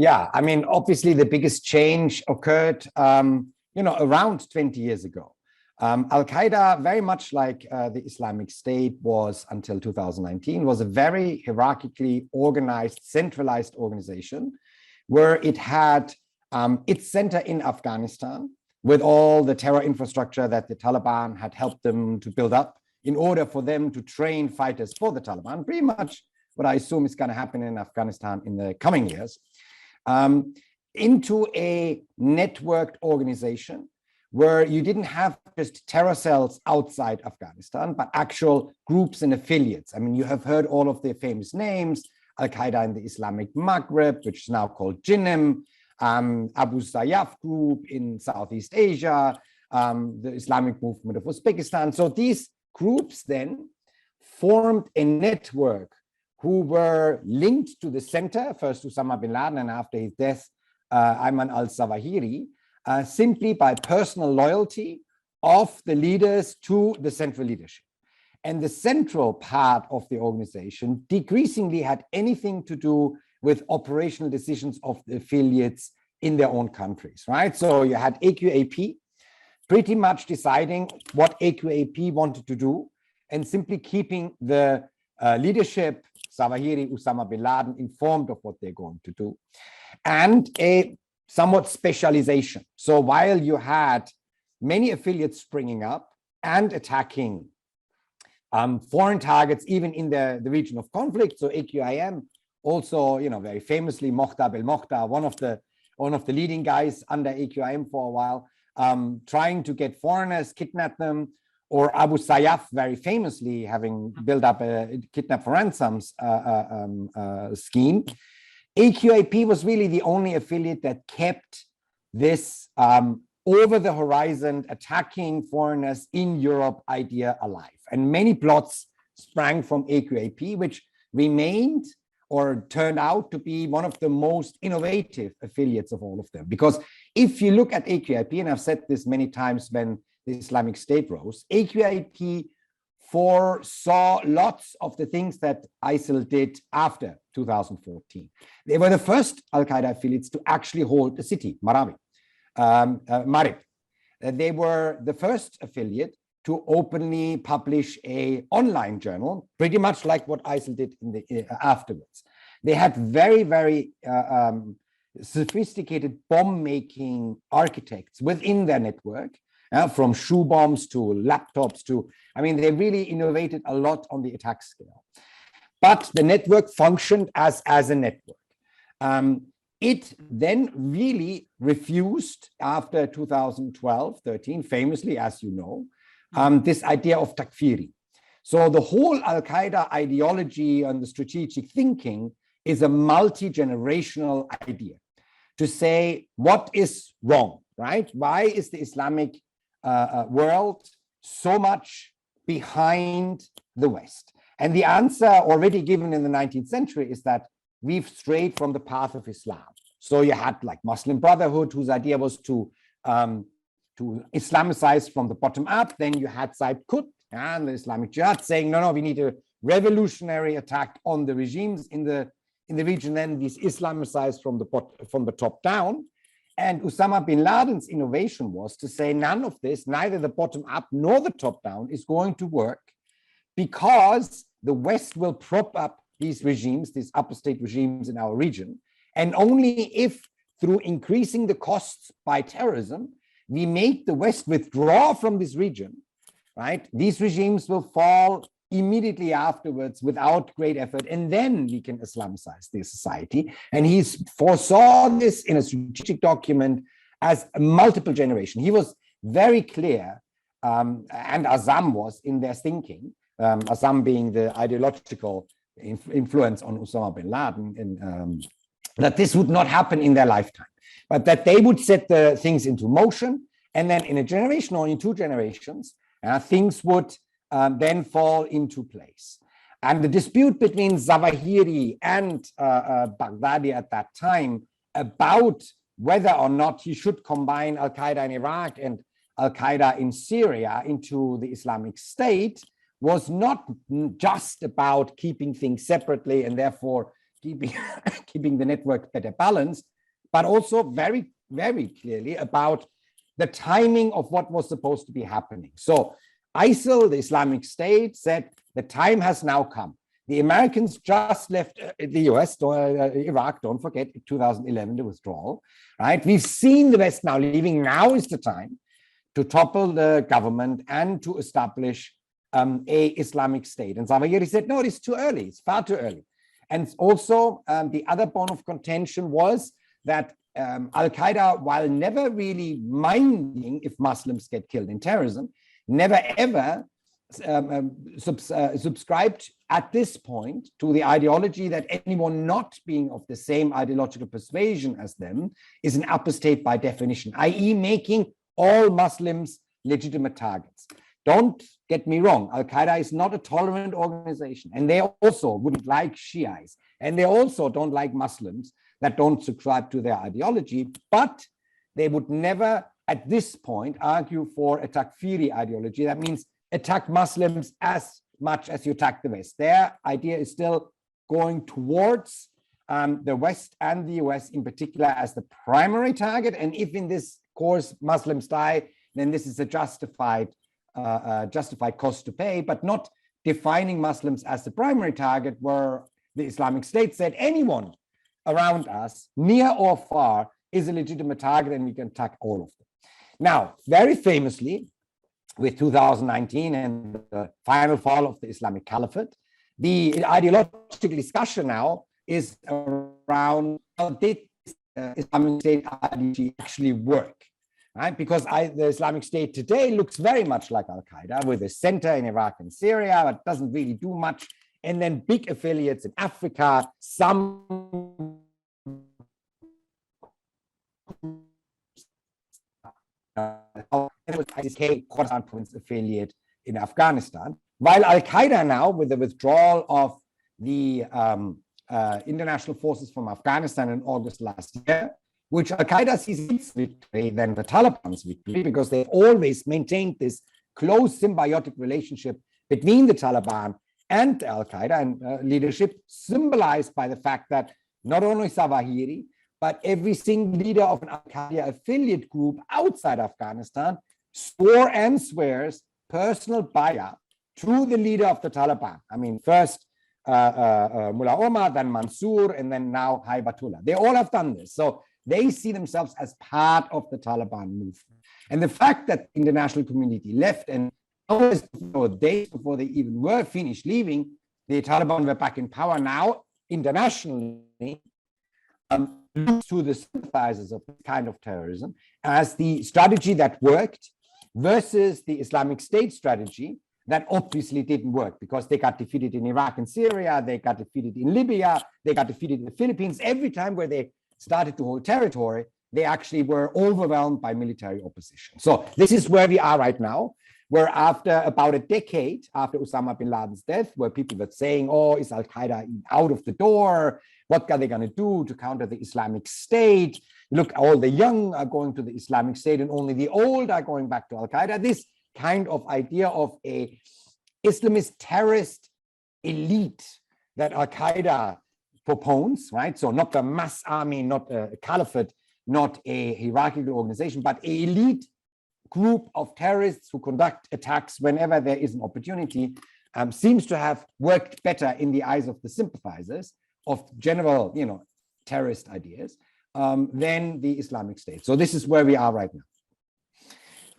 Yeah, I mean, obviously the biggest change occurred, around 20 years ago. Al-Qaeda, very much like the Islamic State was until 2019, was a very hierarchically organized, centralized organization where it had its center in Afghanistan with all the terror infrastructure that the Taliban had helped them to build up in order for them to train fighters for the Taliban, pretty much what I assume is going to happen in Afghanistan in the coming years, into a networked organization where you didn't have just terror cells outside Afghanistan, but actual groups and affiliates. I mean, you have heard all of the famous names: Al-Qaeda in the Islamic Maghreb, which is now called JINIM, Abu Sayyaf group in Southeast Asia, the Islamic movement of Uzbekistan. So these groups then formed a network who were linked to the center, first Osama bin Laden, and after his death, Ayman al-Zawahiri, simply by personal loyalty of the leaders to the central leadership. And the central part of the organization decreasingly had anything to do with operational decisions of the affiliates in their own countries, right? So you had AQAP pretty much deciding what AQAP wanted to do and simply keeping the leadership, Zawahiri, Osama bin Laden, informed of what they're going to do, and a somewhat specialization. So while you had many affiliates springing up and attacking foreign targets, even in the region of conflict, so AQIM also, very famously, Mokhtar Belmokhtar, one of the leading guys under AQIM for a while, trying to get foreigners, kidnap them, or Abu Sayyaf, very famously, having built up a kidnap for ransoms scheme. AQAP was really the only affiliate that kept this over-the-horizon attacking foreigners in Europe idea alive. And many plots sprang from AQAP, which remained or turned out to be one of the most innovative affiliates of all of them. Because if you look at AQAP, and I've said this many times when the Islamic State rose, AQAP foresaw lots of the things that ISIL did after 2014. They were the first Al-Qaeda affiliates to actually hold a city, Marib. They were the first affiliate to openly publish an online journal, pretty much like what ISIL did afterwards. They had very, very sophisticated bomb-making architects within their network, from shoe bombs to laptops they really innovated a lot on the attack scale. But the network functioned as a network. It then really refused after 2012-13, famously, as you know, this idea of takfiri. So the whole Al-Qaeda ideology and the strategic thinking is a multi-generational idea to say what is wrong, right? Why is the Islamic world so much behind the West? And the answer already given in the 19th century is that we've strayed from the path of Islam. So you had like Muslim Brotherhood, whose idea was to Islamicize from the bottom up. Then you had Said Qutb and the Islamic Jihad saying, no, we need a revolutionary attack on the regimes in the region. Then these Islamicized from the top down. And Osama bin Laden's innovation was to say none of this, neither the bottom up nor the top down, is going to work, because the West will prop up these regimes, these upper state regimes in our region. And only if, through increasing the costs by terrorism, we make the West withdraw from this region, right, these regimes will fall immediately afterwards without great effort, and then we can Islamicize the society. And he foresaw this in a strategic document as a multiple generation. He was very clear, and Azam was in their thinking, Azam being the ideological influence on Osama bin Laden, and that this would not happen in their lifetime, but that they would set the things into motion, and then in a generation or in 2 generations, things would then fall into place. And the dispute between Zawahiri and Baghdadi at that time about whether or not he should combine Al-Qaeda in Iraq and Al-Qaeda in Syria into the Islamic State was not just about keeping things separately and therefore keeping, keeping the network better balanced, but also very, very clearly about the timing of what was supposed to be happening. So ISIL, the Islamic State, said the time has now come. The Americans just left the US, Iraq, don't forget, 2011, the withdrawal, right? We've seen the West now leaving. Now is the time to topple the government and to establish a Islamic State. And Zawahiri said, no, it's too early. It's far too early. And also the other bone of contention was that Al-Qaeda, while never really minding if Muslims get killed in terrorism, never ever subscribed at this point to the ideology that anyone not being of the same ideological persuasion as them is an apostate by definition, i.e. making all Muslims legitimate targets. Don't get me wrong, Al-Qaeda is not a tolerant organization, and they also wouldn't like Shiites, and they also don't like Muslims that don't subscribe to their ideology, but they would never at this point argue for a takfiri ideology. That means attack Muslims as much as you attack the West. Their idea is still going towards the West and the US in particular as the primary target. And if in this course Muslims die, then this is a justified cost to pay, but not defining Muslims as the primary target, where the Islamic State said anyone around us, near or far, is a legitimate target and we can attack all of them. Now, very famously, with 2019 and the final fall of the Islamic Caliphate, the ideological discussion now is around how did Islamic State ideology actually work, right? Because the Islamic State today looks very much like Al-Qaeda, with a center in Iraq and Syria, but doesn't really do much. And then big affiliates in Africa, some ISK Khorasan province affiliate in Afghanistan, while Al-Qaeda now, with the withdrawal of the international forces from Afghanistan in August last year, which Al-Qaeda sees its victory than the Taliban's victory, because they've always maintained this close symbiotic relationship between the Taliban and Al-Qaeda and leadership, symbolized by the fact that not only Zawahiri, but every single leader of an Al-Qaeda affiliate group outside Afghanistan swore and swears personal bay'ah to the leader of the Taliban. I mean, first Mullah Omar, then Mansour, and then now Haibatullah. They all have done this. So they see themselves as part of the Taliban movement. And the fact that the international community left, and hours before, days before they even were finished leaving, the Taliban were back in power now internationally, to the sympathizers of this kind of terrorism as the strategy that worked versus the Islamic State strategy that obviously didn't work, because they got defeated in Iraq and Syria, they got defeated in Libya, they got defeated in the Philippines. Every time where they started to hold territory, they actually were overwhelmed by military opposition. So this is where we are right now, where after about a decade after Osama bin Laden's death, where people were saying, oh, is Al-Qaeda out of the door? What are they going to do to counter the Islamic State? Look, all the young are going to the Islamic State and only the old are going back to Al-Qaeda. This kind of idea of a Islamist terrorist elite that Al-Qaeda propounds, right? So not the mass army, not a caliphate, not a hierarchical organization, but an elite group of terrorists who conduct attacks whenever there is an opportunity, seems to have worked better in the eyes of the sympathizers of general, terrorist ideas than the Islamic State. So this is where we are right now.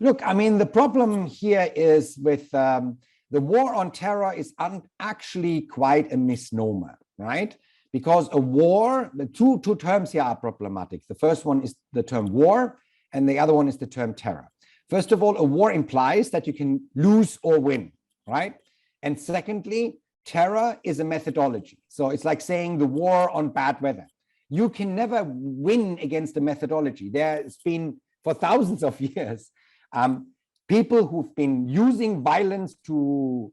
Look, I mean, the problem here is with the war on terror is actually quite a misnomer, right? Because a war, the two terms here are problematic. The first one is the term war, and the other one is the term terror. First of all, a war implies that you can lose or win, right? And secondly, terror is a methodology. So it's like saying the war on bad weather. You can never win against a methodology. There's been, for thousands of years, people who've been using violence to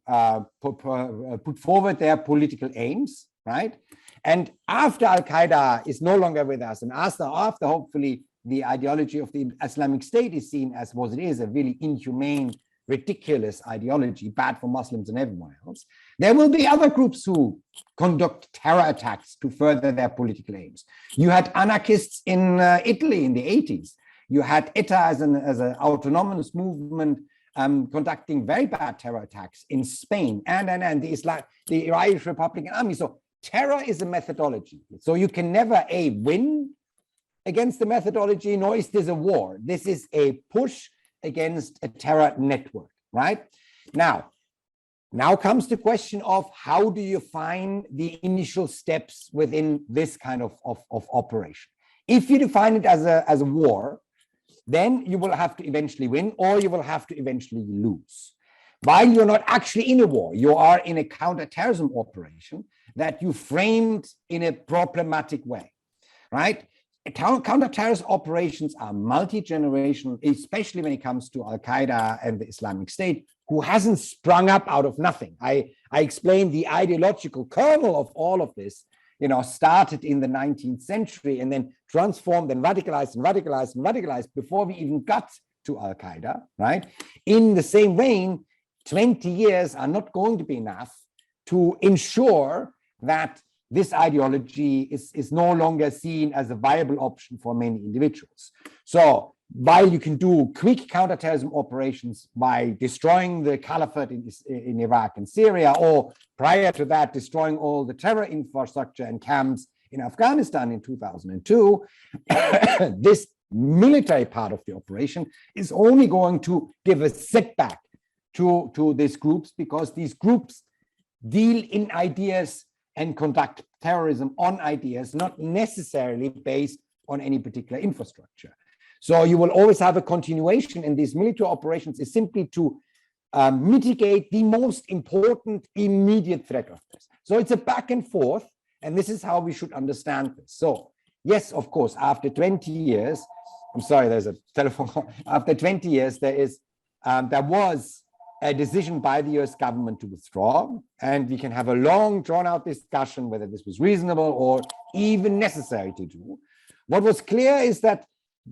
put forward their political aims, right? And after Al-Qaeda is no longer with us, and after hopefully the ideology of the Islamic State is seen as what it is, a really inhumane, ridiculous ideology, bad for Muslims and everyone else, There will be other groups who conduct terror attacks to further their political aims. You had anarchists in Italy in the 80s. You had ETA as an autonomous movement conducting very bad terror attacks in Spain and the Irish Republican Army. So terror is a methodology. So you can never win against the methodology, nor is this a war. This is a push against a terror network, right? Now comes the question of how do you find the initial steps within this kind of operation? If you define it as a war, then you will have to eventually win, or you will have to eventually lose. While you're not actually in a war, you are in a counterterrorism operation that you framed in a problematic way, right? Counterterrorist operations are multi-generational, especially when it comes to Al-Qaeda and the Islamic State, who hasn't sprung up out of nothing. I explained the ideological kernel of all of this, started in the 19th century and then transformed and radicalized before we even got to Al-Qaeda, right? In the same vein, 20 years are not going to be enough to ensure that this ideology is no longer seen as a viable option for many individuals. So while you can do quick counterterrorism operations by destroying the caliphate in Iraq and Syria, or prior to that, destroying all the terror infrastructure and camps in Afghanistan in 2002, this military part of the operation is only going to give a setback to these groups, because these groups deal in ideas and conduct terrorism on ideas, not necessarily based on any particular infrastructure. So you will always have a continuation in these military operations is simply to mitigate the most important immediate threat of this. So it's a back and forth, and this is how we should understand this. So yes, of course, after 20 years, I'm sorry, there's a telephone call. After 20 years, there was a decision by the US government to withdraw, and we can have a long drawn out discussion whether this was reasonable or even necessary to do. What was clear is that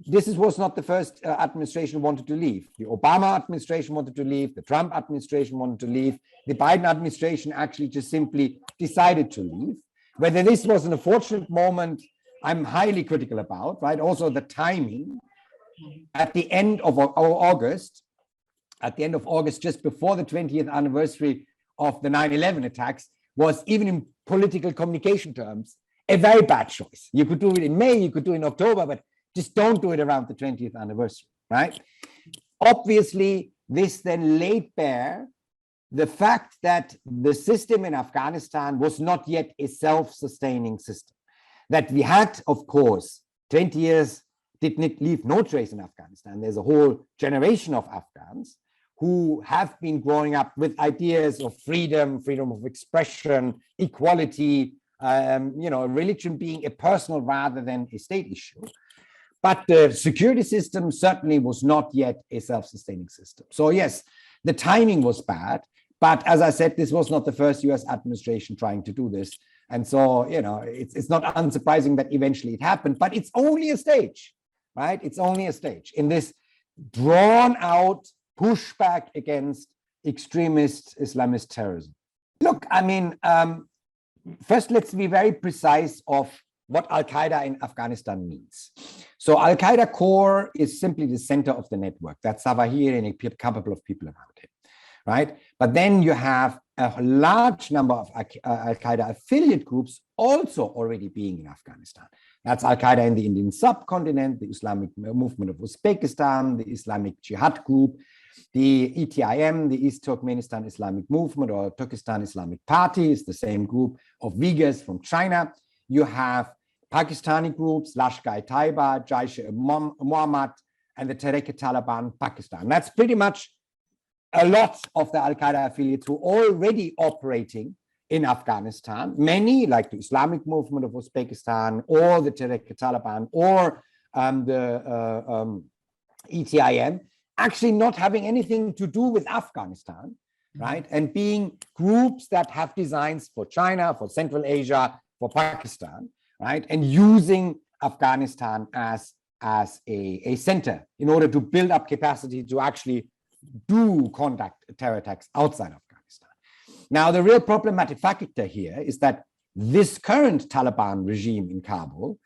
this was not the first administration wanted to leave. The Obama administration wanted to leave, the Trump administration wanted to leave, the Biden administration actually just simply decided to leave. Whether this was an unfortunate moment, I'm highly critical about, right? Also the timing at the end of August, just before the 20th anniversary of the 9/11 attacks, was, even in political communication terms, a very bad choice. You could do it in May, you could do it in October, but just don't do it around the 20th anniversary, right? Obviously, this then laid bare the fact that the system in Afghanistan was not yet a self-sustaining system. That we had, of course, 20 years did not leave no trace in Afghanistan. There's a whole generation of Afghans who have been growing up with ideas of freedom of expression, equality, religion being a personal rather than a state issue. But the security system certainly was not yet a self-sustaining system. So yes, the timing was bad, but as I said, this was not the first US administration trying to do this. And so, it's not unsurprising that eventually it happened, but it's only a stage, right? It's only a stage in this drawn out pushback against extremist Islamist terrorism. Look, first, let's be very precise of what Al-Qaeda in Afghanistan means. So Al-Qaeda core is simply the center of the network. That's Zawahiri and a couple of people around him, right? But then you have a large number of Al-Qaeda affiliate groups also already being in Afghanistan. That's Al-Qaeda in the Indian subcontinent, the Islamic movement of Uzbekistan, the Islamic Jihad group, the ETIM, the East Turkmenistan Islamic Movement, or Turkestan Islamic Party, is the same group of Uyghurs from China. You have Pakistani groups, Lashkar-e-Taiba, Jaish-e-Mohammed, and the Tehrik-e-Taliban Pakistan. That's pretty much a lot of the Al-Qaeda affiliates who are already operating in Afghanistan. Many, like the Islamic Movement of Uzbekistan, or the Tehrik-e-Taliban, or the ETIM, actually not having anything to do with Afghanistan, right? And being groups that have designs for China, for Central Asia, for Pakistan, right? And using Afghanistan as a center in order to build up capacity to actually conduct terror attacks outside Afghanistan. Now, the real problematic factor here is that this current Taliban regime in Kabul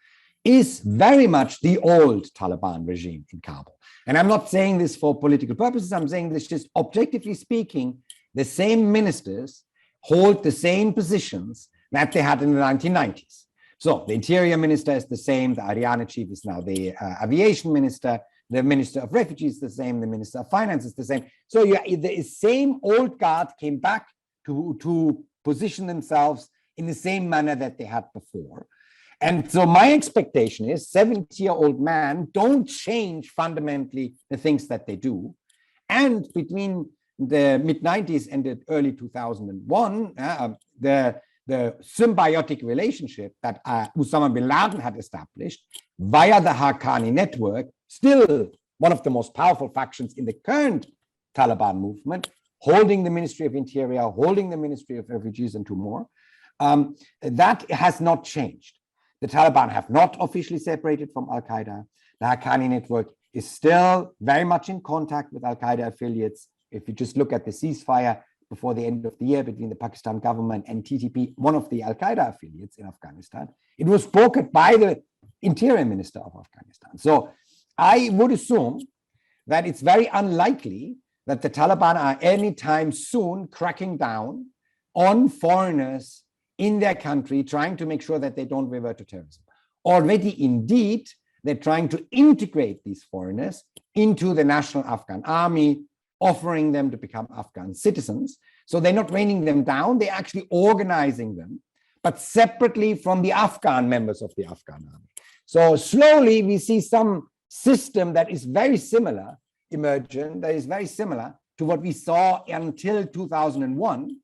is very much the old Taliban regime in Kabul. And I'm not saying this for political purposes. I'm saying this just objectively speaking, the same ministers hold the same positions that they had in the 1990s. So the interior minister is the same. The Ariana chief is now the aviation minister. The minister of refugees is the same. The minister of finance is the same. So the same old guard came back to position themselves in the same manner that they had before. And so my expectation is 70-year-old men don't change fundamentally the things that they do. And between the mid-90s and the early 2001, the symbiotic relationship that Osama bin Laden had established via the Haqqani network, still one of the most powerful factions in the current Taliban movement, holding the Ministry of Interior, holding the Ministry of Refugees and two more, that has not changed. The Taliban have not officially separated from Al-Qaeda. The Haqqani network is still very much in contact with Al-Qaeda affiliates. If you just look at the ceasefire before the end of the year between the Pakistan government and TTP, one of the Al-Qaeda affiliates in Afghanistan, it was brokered by the interior minister of Afghanistan. So I would assume that it's very unlikely that the Taliban are anytime soon cracking down on foreigners in their country, trying to make sure that they don't revert to terrorism. Already, indeed, they're trying to integrate these foreigners into the national Afghan army, offering them to become Afghan citizens. So they're not reining them down, they're actually organizing them, but separately from the Afghan members of the Afghan army. So slowly we see some system that is very similar emerging, that is very similar to what we saw until 2001,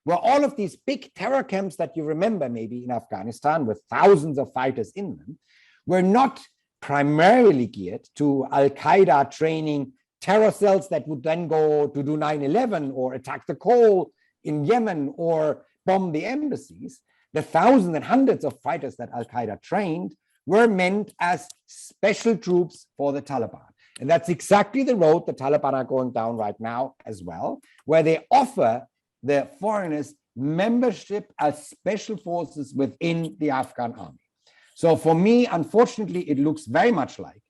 where all of these big terror camps that you remember maybe in Afghanistan with thousands of fighters in them were not primarily geared to Al-Qaeda training terror cells that would then go to do 9/11 or attack the coal in Yemen or bomb the embassies. The thousands and hundreds of fighters that Al-Qaeda trained were meant as special troops for the Taliban. And that's exactly the road the Taliban are going down right now as well, where they offer the foreigners membership as special forces within the Afghan army. So for me, unfortunately, it looks very much like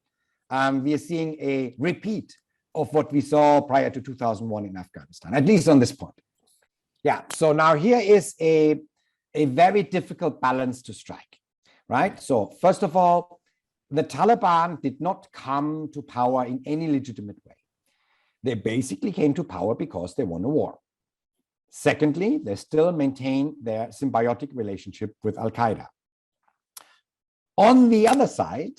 we are seeing a repeat of what we saw prior to 2001 in Afghanistan, at least on this point. Yeah, so now here is a very difficult balance to strike, right? So first of all, the Taliban did not come to power in any legitimate way. They basically came to power because they won a war. Secondly, they still maintain their symbiotic relationship with Al-Qaeda. On the other side,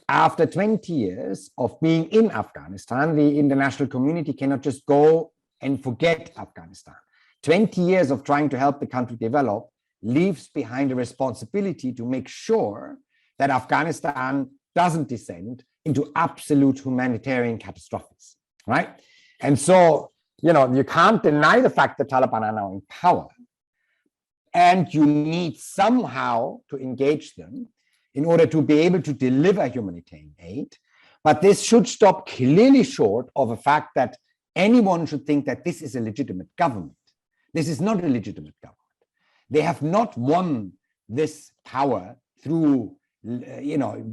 after 20 years of being in Afghanistan, the international community cannot just go and forget Afghanistan. 20 years of trying to help the country develop leaves behind a responsibility to make sure that Afghanistan doesn't descend into absolute humanitarian catastrophes, right? And so, you can't deny the fact that Taliban are now in power, and you need somehow to engage them in order to be able to deliver humanitarian aid. But this should stop clearly short of the fact that anyone should think that this is a legitimate government. This is not a legitimate government. They have not won this power through,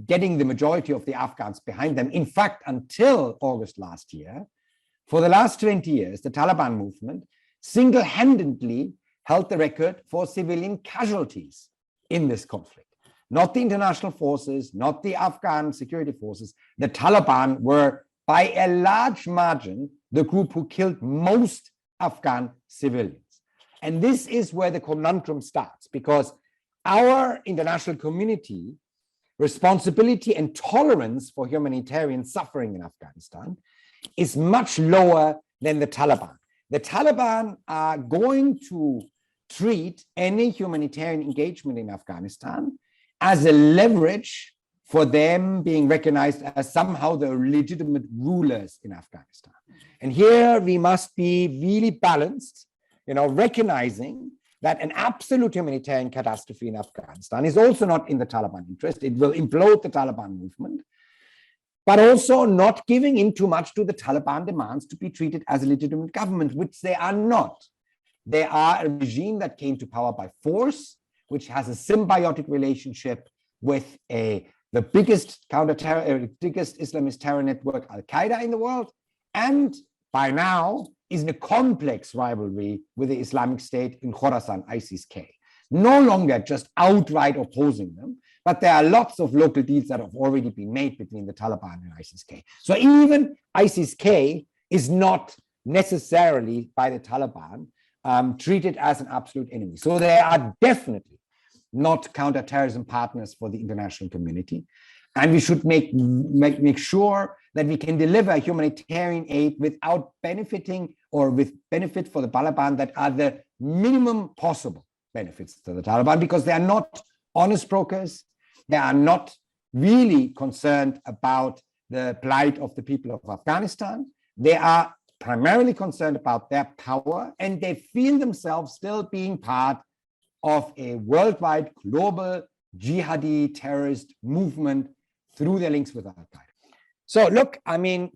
getting the majority of the Afghans behind them. In fact, until August last year, for the last 20 years, the Taliban movement single-handedly held the record for civilian casualties in this conflict. Not the international forces, not the Afghan security forces. The Taliban were, by a large margin, the group who killed most Afghan civilians. And this is where the conundrum starts, because our international community responsibility and tolerance for humanitarian suffering in Afghanistan is much lower than the Taliban. The Taliban are going to treat any humanitarian engagement in Afghanistan as a leverage for them being recognized as somehow the legitimate rulers in Afghanistan. And here we must be really balanced, recognizing that an absolute humanitarian catastrophe in Afghanistan is also not in the Taliban interest. It will implode the Taliban movement, but also not giving in too much to the Taliban demands to be treated as a legitimate government, which they are not. They are a regime that came to power by force, which has a symbiotic relationship with the biggest biggest Islamist terror network, Al-Qaeda in the world, and by now is in a complex rivalry with the Islamic State in Khorasan, ISIS-K. No longer just outright opposing them, but there are lots of local deals that have already been made between the Taliban and ISIS-K. So even ISIS-K is not necessarily by the Taliban treated as an absolute enemy. So they are definitely not counterterrorism partners for the international community. And we should make sure that we can deliver humanitarian aid without benefiting or with benefit for the Taliban that are the minimum possible benefits to the Taliban, because they are not honest brokers. They are not really concerned about the plight of the people of Afghanistan. They are primarily concerned about their power, and they feel themselves still being part of a worldwide global jihadi terrorist movement through their links with Al-Qaeda. So look, I mean,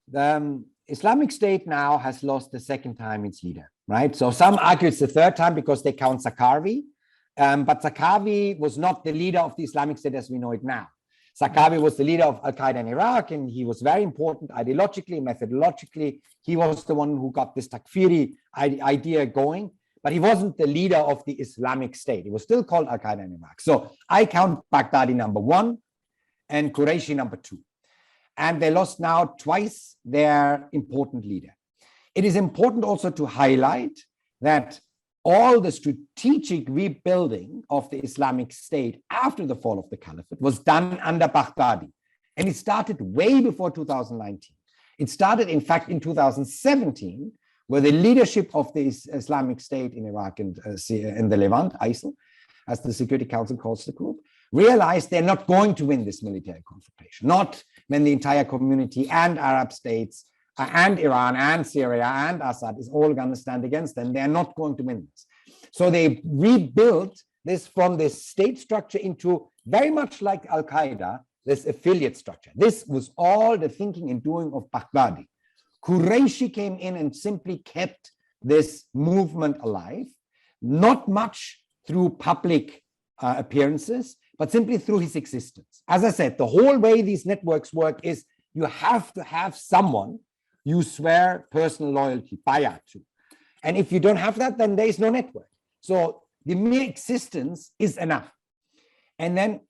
the Islamic State now has lost the second time its leader, right? So some argue it's the third time because they count Zarqawi, but Zarqawi was not the leader of the Islamic State as we know it now. Zarqawi was the leader of Al-Qaeda in Iraq, and he was very important ideologically, methodologically. He was the one who got this Takfiri idea going, but he wasn't the leader of the Islamic State. It was still called Al-Qaeda in Iraq. So I count Baghdadi number 1 and Quraishi number 2. And they lost now twice their important leader. It is important also to highlight that all the strategic rebuilding of the Islamic State after the fall of the Caliphate was done under Baghdadi. And it started way before 2019. It started, in fact, in 2017, where the leadership of the Islamic State in Iraq and in the Levant, ISIL, as the Security Council calls the group, realized they're not going to win this military confrontation, not when the entire community and Arab states and Iran and Syria and Assad is all going to stand against them. They're not going to win this. So they rebuilt this from this state structure into very much like Al-Qaeda, this affiliate structure. This was all the thinking and doing of Baghdadi. Quraishi came in and simply kept this movement alive, not much through public appearances, but simply through his existence. As I said, the whole way these networks work is you have to have someone you swear personal loyalty, bayat to. And if you don't have that, then there is no network. So the mere existence is enough. And then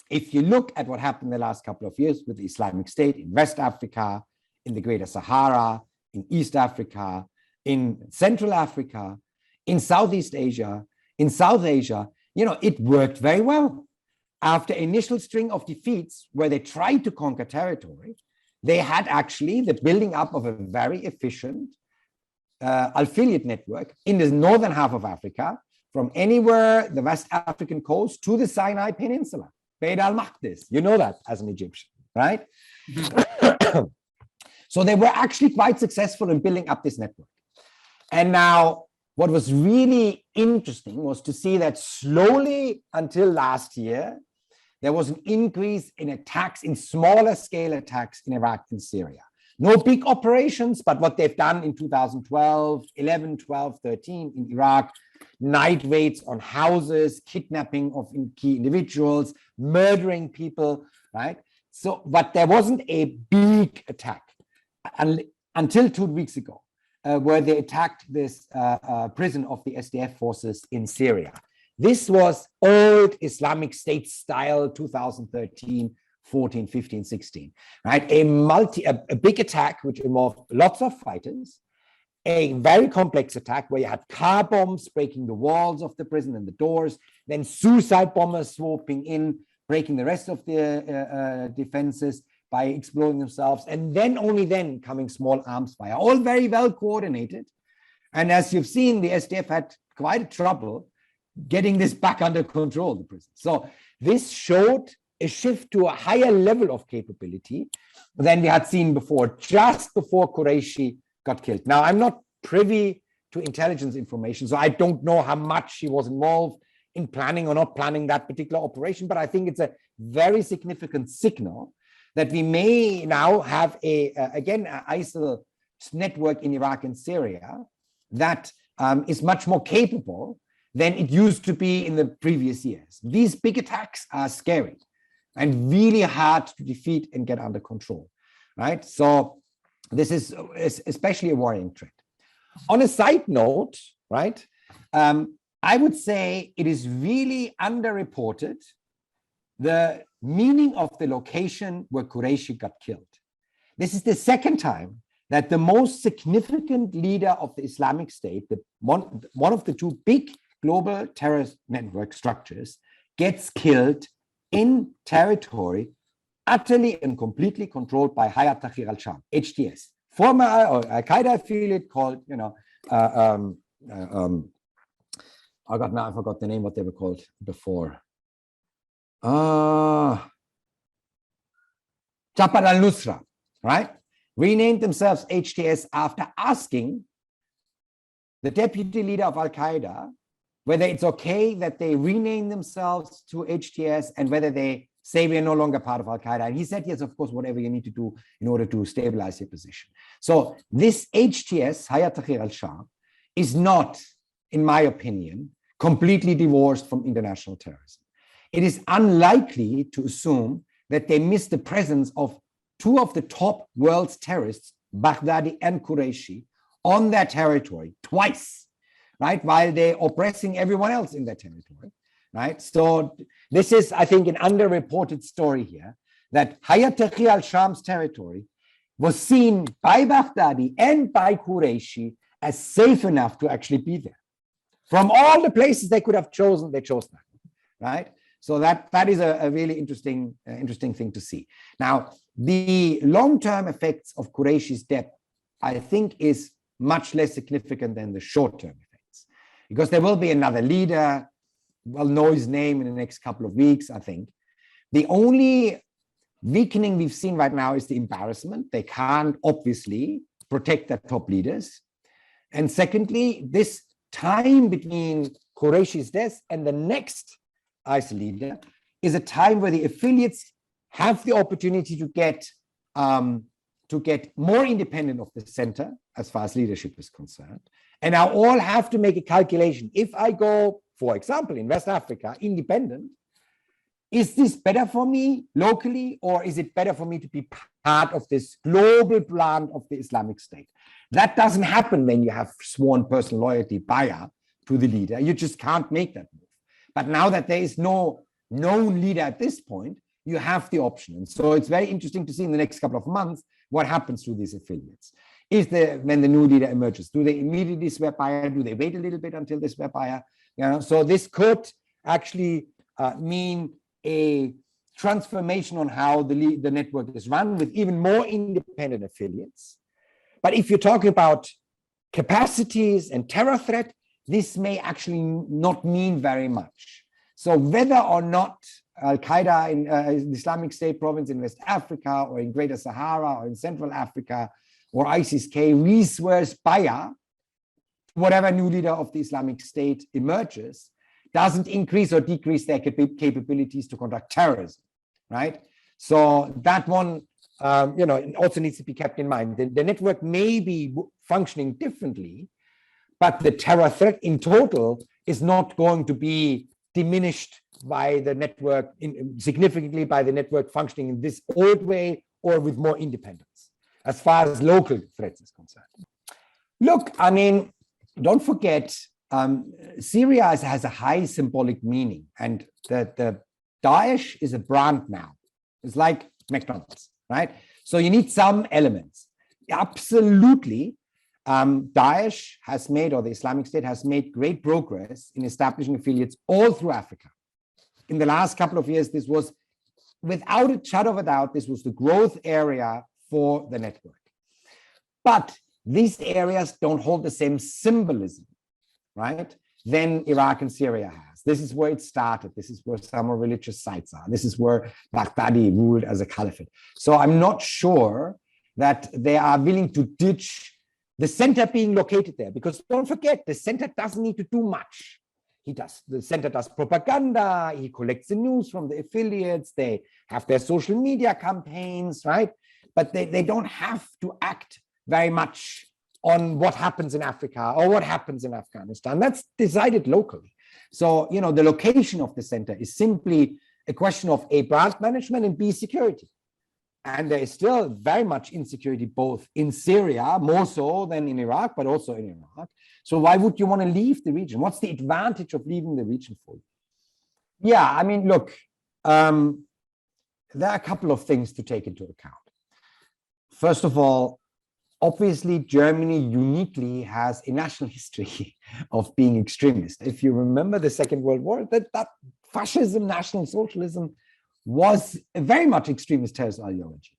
if you look at what happened the last couple of years with the Islamic State in West Africa, in the Greater Sahara, in East Africa, in Central Africa, in Southeast Asia, in South Asia, you know, it worked very well. After initial string of defeats where they tried to conquer territory, they had actually the building up of a very efficient affiliate network in the northern half of Africa, from anywhere, the West African coast to the Sinai Peninsula, Beit al-Maqdis. You know that as an Egyptian, right? Mm-hmm. So they were actually quite successful in building up this network. And now what was really interesting was to see that slowly until last year, there was an increase in attacks, in smaller scale attacks in Iraq and Syria. No big operations, but what they've done in 2012, 11, 12, 13 in Iraq, night raids on houses, kidnapping of key individuals, murdering people, right? So, but there wasn't a big attack until 2 weeks ago, where they attacked this prison of the SDF forces in Syria. This was old Islamic State style 2013, 14, 15, 16, right? A big attack which involved lots of fighters, a very complex attack where you had car bombs breaking the walls of the prison and the doors, then suicide bombers swooping in, breaking the rest of the defenses by exploding themselves, and then only then coming small arms fire, all very well coordinated. And as you've seen, the SDF had quite trouble getting this back under control, the prison. So this showed a shift to a higher level of capability than we had seen before, just before Quraishi got killed. Now, I'm not privy to intelligence information, so I don't know how much he was involved in planning or not planning that particular operation, but I think it's a very significant signal that we may now have again, an ISIL network in Iraq and Syria that is much more capable than it used to be in the previous years. These big attacks are scary and really hard to defeat and get under control, right? So this is especially a worrying trend. On a side note, right, I would say it is really underreported the meaning of the location where Qureshi got killed. This is the second time that the most significant leader of the Islamic State, one of the two big global terrorist network structures, gets killed in territory utterly and completely controlled by Hayat Tahrir al-Sham, HTS, former Al-Qaeda affiliate called, I forgot the name, what they were called before. Jabhat al-Nusra, right? Renamed themselves HTS after asking the deputy leader of Al-Qaeda whether it's okay that they rename themselves to HTS and whether they say we are no longer part of Al-Qaeda. And he said, yes, of course, whatever you need to do in order to stabilize your position. So this HTS, Hayat Tahrir al-Sham, is not, in my opinion, completely divorced from international terrorism. It is unlikely to assume that they miss the presence of two of the top world's terrorists, Baghdadi and Qureshi, on their territory twice, right? While they're oppressing everyone else in their territory, right? So this is, I think, an underreported story here, that Hayat Tahrir al-Sham's territory was seen by Baghdadi and by Qureshi as safe enough to actually be there. From all the places they could have chosen, they chose that, right? So that is a really interesting thing to see. Now, the long-term effects of Qureshi's death, I think, is much less significant than the short-term effects, because there will be another leader. We'll know his name in the next couple of weeks, I think. The only weakening we've seen right now is the embarrassment. They can't obviously protect their top leaders. And secondly, this time between Qureshi's death and the next ISIL leader is a time where the affiliates have the opportunity to get more independent of the center as far as leadership is concerned. And now all have to make a calculation. If I go, for example, in West Africa, independent, is this better for me locally, or is it better for me to be part of this global plan of the Islamic State? That doesn't happen when you have sworn personal loyalty bay'ah to the leader. You just can't make that move. But now that there is no known leader at this point, you have the option. And so it's very interesting to see in the next couple of months what happens to these affiliates. When the new leader emerges, do they immediately swear bay'ah? Do they wait a little bit until they swear bay'ah? So this could actually mean a transformation on how the network is run with even more independent affiliates. But if you're talking about capacities and terror threat, this may actually not mean very much. So whether or not Al-Qaeda in the Islamic State province in West Africa or in Greater Sahara or in Central Africa or ISIS-K re-swears bay'ah, whatever new leader of the Islamic State emerges, doesn't increase or decrease their capabilities to conduct terrorism, right? So that one, also needs to be kept in mind. The network may be functioning differently, but the terror threat in total is not going to be diminished by the network, significantly by the network functioning in this old way or with more independence, as far as local threats is concerned. Look, I mean, don't forget, Syria has a high symbolic meaning, and the Daesh is a brand now. It's like McDonald's, right? So you need some elements. Absolutely, Daesh has made, or the Islamic State has made, great progress in establishing affiliates all through Africa. In the last couple of years, this was, without a shadow of a doubt, this was the growth area for the network. But these areas don't hold the same symbolism, right, than Iraq and Syria has. This is where it started. This is where some more religious sites are. This is where Baghdadi ruled as a caliphate. So I'm not sure that they are willing to ditch the center being located there, because don't forget, the center doesn't need to do much. The center does propaganda, he collects the news from the affiliates, they have their social media campaigns, right? But they don't have to act very much on what happens in Africa or what happens in Afghanistan. That's decided locally. So, the location of the center is simply a question of A, brand management, and B, security. And there is still very much insecurity, both in Syria, more so than in Iraq, but also in Iraq. So why would you want to leave the region? What's the advantage of leaving the region for you? Yeah, I mean, look, there are a couple of things to take into account. First of all, obviously, Germany uniquely has a national history of being extremist. If you remember the Second World War, that fascism, National Socialism was a very much extremist terrorist ideology,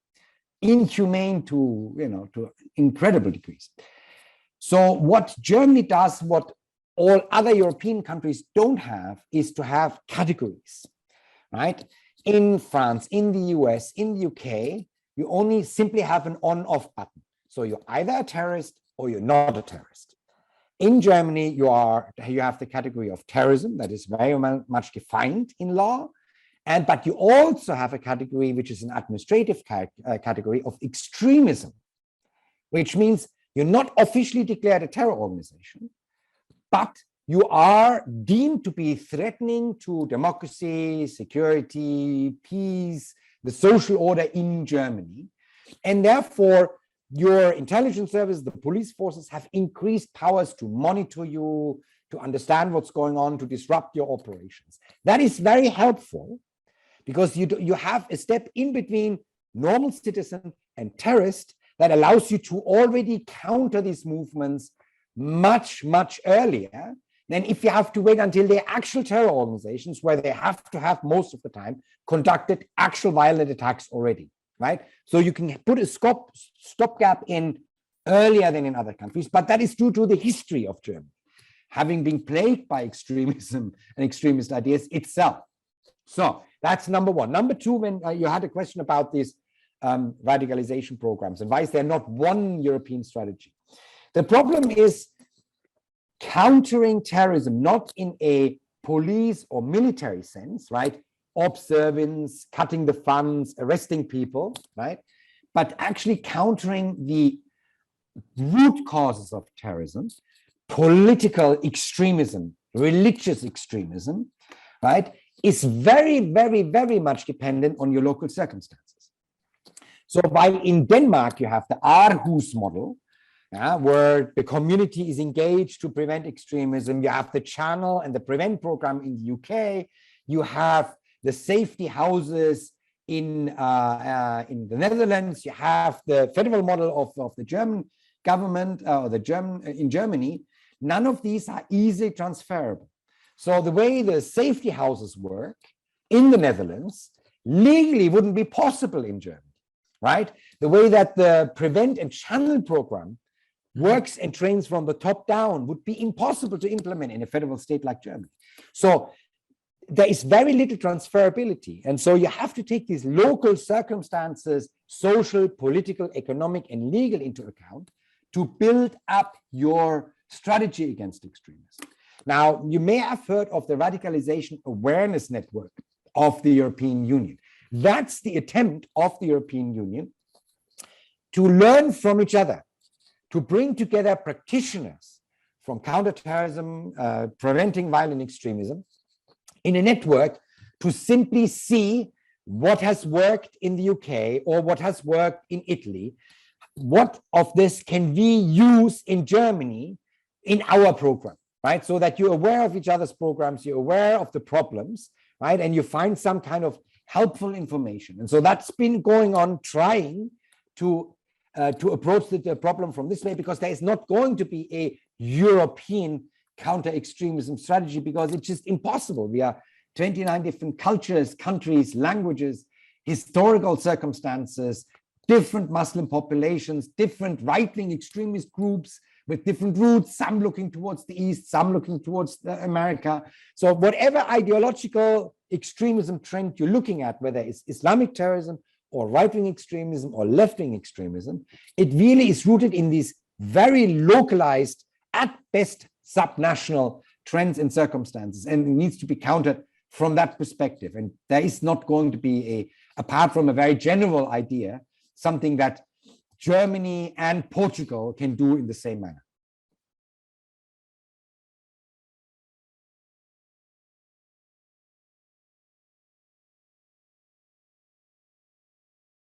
inhumane to incredible degrees. So what Germany does, what all other European countries don't have, is to have categories, right? In France, in the US, in the UK, you only simply have an on-off button. So you're either a terrorist or you're not a terrorist. In Germany, you have the category of terrorism that is very much defined in law, but you also have a category which is an administrative category of extremism, which means you're not officially declared a terror organization, but you are deemed to be threatening to democracy, security, peace, the social order in Germany. And therefore, your intelligence service, the police forces have increased powers to monitor you, to understand what's going on, to disrupt your operations. That is very helpful because you have a step in between normal citizen and terrorist that allows you to already counter these movements much, much earlier than if you have to wait until they're actual terror organizations where they have to have most of the time conducted actual violent attacks already, right? So you can put a stopgap in earlier than in other countries, but that is due to the history of Germany, having been plagued by extremism and extremist ideas itself. So that's number one. Number two, when you had a question about these radicalization programs and why is there not one European strategy? The problem is countering terrorism, not in a police or military sense, right? Observance, cutting the funds, arresting people, right? But actually countering the root causes of terrorism, political extremism, religious extremism, right, is very, very, very much dependent on your local circumstances. So while in Denmark, you have the Aarhus model, where the community is engaged to prevent extremism. You have the Channel and the Prevent program in the UK. You have the safety houses in the Netherlands. You have the federal model of the German government, in Germany. None of these are easily transferable. So the way the safety houses work in the Netherlands legally wouldn't be possible in Germany, right? The way that the Prevent and Channel program works and trains from the top down would be impossible to implement in a federal state like Germany. So there is very little transferability. And so you have to take these local circumstances, social, political, economic, and legal into account to build up your strategy against extremism. Now, you may have heard of the Radicalization Awareness Network of the European Union. That's the attempt of the European Union to learn from each other, to bring together practitioners from counterterrorism, preventing violent extremism, in a network to simply see what has worked in the UK or what has worked in Italy. What of this can we use in Germany in our program, right? So that you're aware of each other's programs, you're aware of the problems, right? And you find some kind of helpful information. And so that's been going on, trying to approach the problem from this way, because there is not going to be a European counter-extremism strategy, because it's just impossible. We are 29 different cultures, countries, languages, historical circumstances, different Muslim populations, different right-wing extremist groups with different roots, some looking towards the East, some looking towards America. So whatever ideological extremism trend you're looking at, whether it's Islamic terrorism or right-wing extremism or left-wing extremism, it really is rooted in these very localized, at best, subnational trends and circumstances, and it needs to be countered from that perspective. And there is not going to be, apart from a very general idea, something that Germany and Portugal can do in the same manner.